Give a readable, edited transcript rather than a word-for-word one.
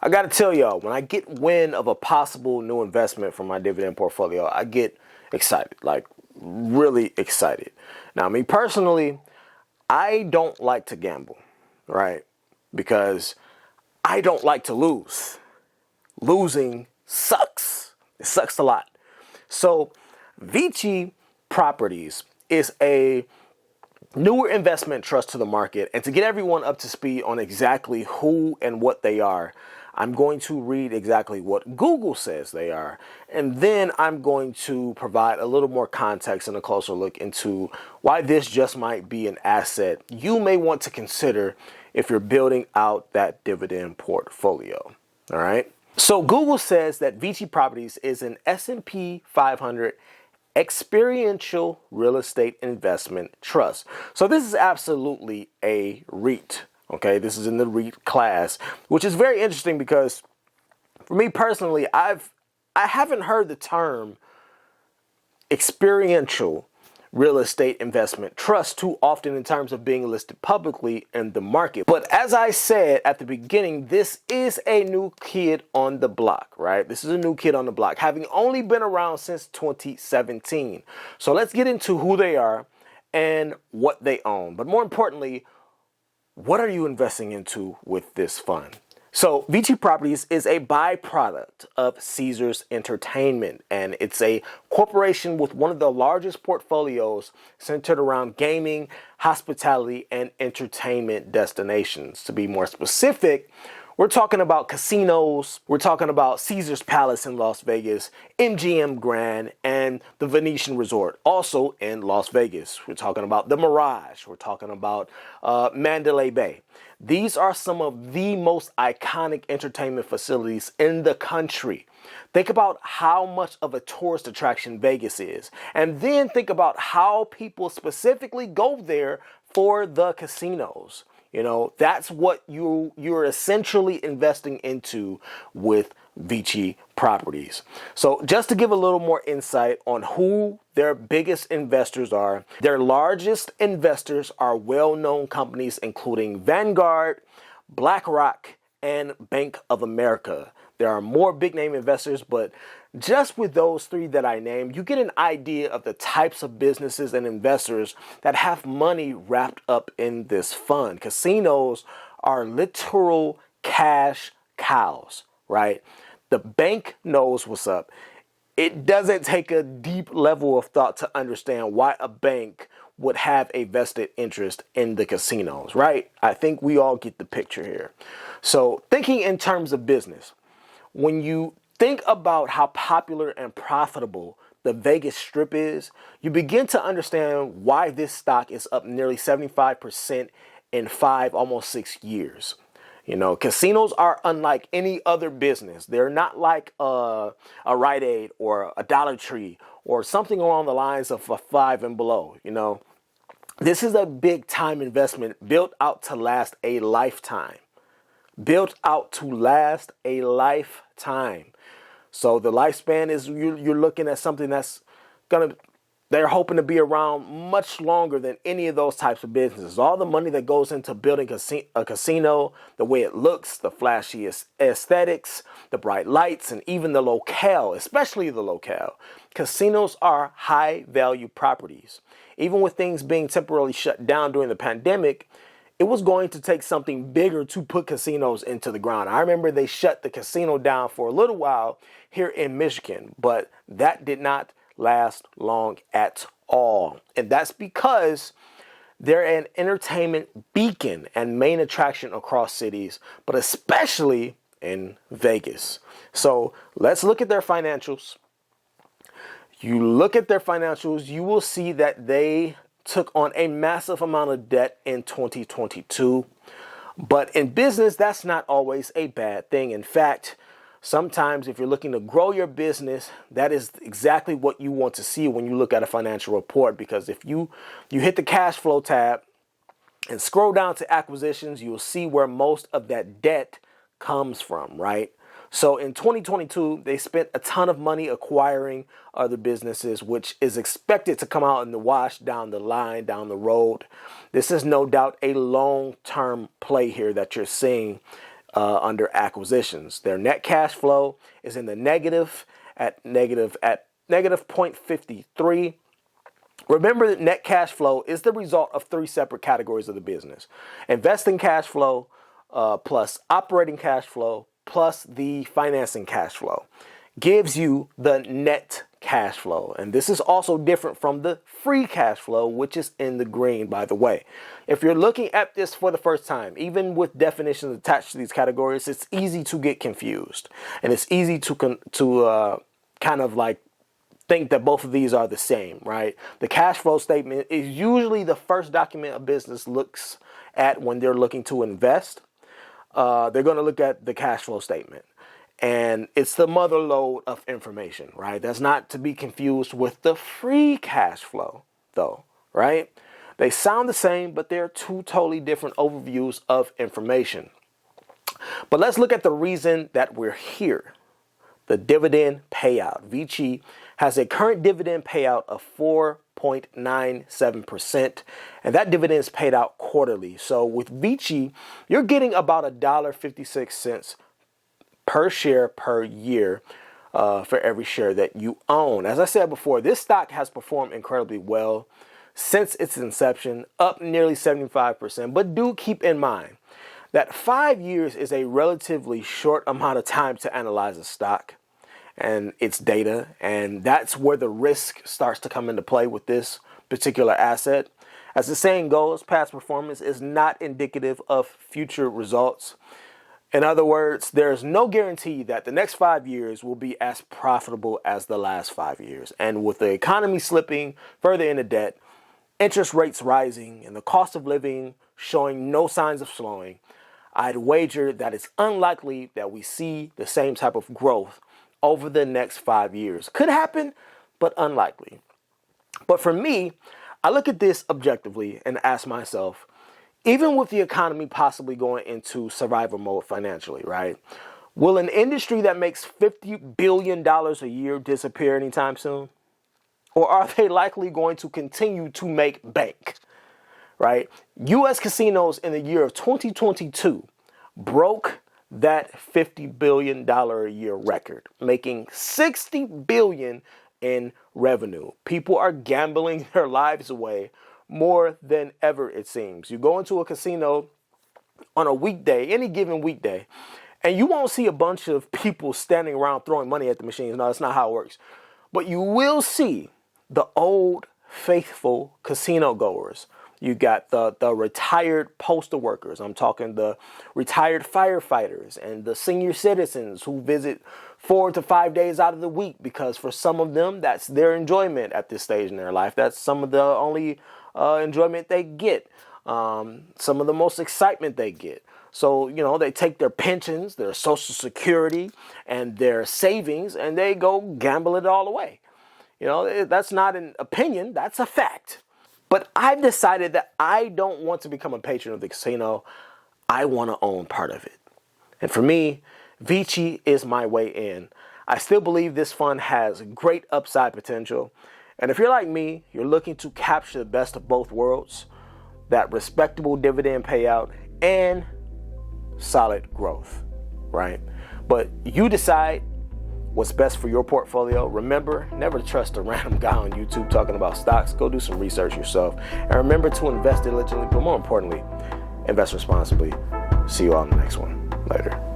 I got to tell y'all, when I get wind of a possible new investment from my dividend portfolio, I get excited, like really excited. Now, me personally, I don't like to gamble, right? Because I don't like to lose. Losing sucks. It sucks a lot. So VICI Properties is a newer investment trust to the market. And to get everyone up to speed on exactly who and what they are, I'm going to read exactly what Google says they are. And then I'm going to provide a little more context and a closer look into why this just might be an asset you may want to consider if you're building out that dividend portfolio. All right. So Google says that VICI Properties is an S&P 500 experiential real estate investment trust. So this is absolutely a REIT. Okay, this is in the REIT class, which is very interesting because for me personally, I haven't heard the term experiential real estate investment trust too often in terms of being listed publicly in the market. But as I said at the beginning, this is a new kid on the block, right? This is a new kid on the block, having only been around since 2017. So let's get into who they are and what they own. But more importantly, what are you investing into with this fund? So VICI Properties is a byproduct of Caesars Entertainment, and it's a corporation with one of the largest portfolios centered around gaming, hospitality, and entertainment destinations. To be more specific, we're talking about casinos, we're talking about Caesars Palace in Las Vegas, MGM Grand, and the Venetian Resort, also in Las Vegas. We're talking about the Mirage, we're talking about Mandalay Bay. These are some of the most iconic entertainment facilities in the country. Think about how much of a tourist attraction Vegas is, and then think about how people specifically go there for the casinos. You know, that's what you're essentially investing into with VICI Properties. So just to give a little more insight on who their biggest investors are, their largest investors are well-known companies including Vanguard, BlackRock, and Bank of America. There are more big name investors, but just with those three that I named, you get an idea of the types of businesses and investors that have money wrapped up in this fund. Casinos are literal cash cows, right? The bank knows what's up. It doesn't take a deep level of thought to understand why a bank would have a vested interest in the casinos, right? I think we all get the picture here. So thinking in terms of business, when you think about how popular and profitable the Vegas Strip is, you begin to understand why this stock is up nearly 75% in 5, almost 6 years. You know, casinos are unlike any other business. They're not like a Rite Aid or a Dollar Tree or something along the lines of a Five and Below. You know, this is a big time investment built out to last a lifetime. Built out to last a lifetime. So the lifespan is you're looking at something that's they're hoping to be around much longer than any of those types of businesses. All the money that goes into building a casino, the way it looks, the flashy aesthetics, the bright lights, and even the locale, especially the locale. Casinos are high value properties. Even with things being temporarily shut down during the pandemic, it was going to take something bigger to put casinos into the ground. I remember they shut the casino down for a little while here in Michigan, but that did not last long at all. And that's because they're an entertainment beacon and main attraction across cities, but especially in Vegas. So let's look at their financials. You look at their financials, you will see that they took on a massive amount of debt in 2022. But in business, that's not always a bad thing. In fact, sometimes if you're looking to grow your business, that is exactly what you want to see when you look at a financial report. Because if you hit the cash flow tab and scroll down to acquisitions, you'll see where most of that debt comes from, right? So in 2022, they spent a ton of money acquiring other businesses, which is expected to come out in the wash down the line, down the road. This is no doubt a long-term play here that you're seeing under acquisitions. Their net cash flow is in the negative at negative 0.53. Remember that net cash flow is the result of three separate categories of the business: investing cash flow, plus operating cash flow, plus the financing cash flow, gives you the net cash flow. And this is also different from the free cash flow, which is in the green, by the way. If you're looking at this for the first time, even with definitions attached to these categories, it's easy to get confused. And it's easy to kind of like think that both of these are the same, right? The cash flow statement is usually the first document a business looks at when they're looking to invest. They're going to look at the cash flow statement. And it's the mother lode of information, right? That's not to be confused with the free cash flow, though, right? They sound the same, but they're two totally different overviews of information. But let's look at the reason that we're here. The dividend payout. VICI has a current dividend payout of 4.97%, and that dividend is paid out quarterly. So with VICI, you're getting about $1.56 per share per year for every share that you own. As I said before, this stock has performed incredibly well since its inception, up nearly 75%. But do keep in mind that 5 years is a relatively short amount of time to analyze a stock and its data, and that's where the risk starts to come into play with this particular asset. As the saying goes, past performance is not indicative of future results. In other words, there's no guarantee that the next 5 years will be as profitable as the last 5 years. And with the economy slipping further into debt, interest rates rising, and the cost of living showing no signs of slowing, I'd wager that it's unlikely that we see the same type of growth over the next 5 years. Could happen, but unlikely. But for me, I look at this objectively and ask myself, even with the economy possibly going into survival mode financially, right? Will an industry that makes $50 billion a year disappear anytime soon? Or are they likely going to continue to make bank, right? U.S. casinos in the year of 2022 broke that $50 billion a year record, making $60 billion in revenue. People are gambling their lives away more than ever, it seems. You go into a casino on a weekday, any given weekday, and you won't see a bunch of people standing around throwing money at the machines. No, that's not how it works. But you will see the old, faithful casino goers. You got the retired postal workers. I'm talking the retired firefighters and the senior citizens who visit 4 to 5 days out of the week, because for some of them, that's their enjoyment at this stage in their life. That's some of the only enjoyment they get, some of the most excitement they get. So, you know, they take their pensions, their Social Security, and their savings, and they go gamble it all away. You know, that's not an opinion, that's a fact. But I've decided that I don't want to become a patron of the casino. I want to own part of it. And for me, VICI is my way in. I still believe this fund has great upside potential. And if you're like me, you're looking to capture the best of both worlds, that respectable dividend payout and solid growth, right? But you decide what's best for your portfolio. Remember, never trust a random guy on YouTube talking about stocks. Go do some research yourself. And remember to invest diligently, but more importantly, invest responsibly. See you all in the next one. Later.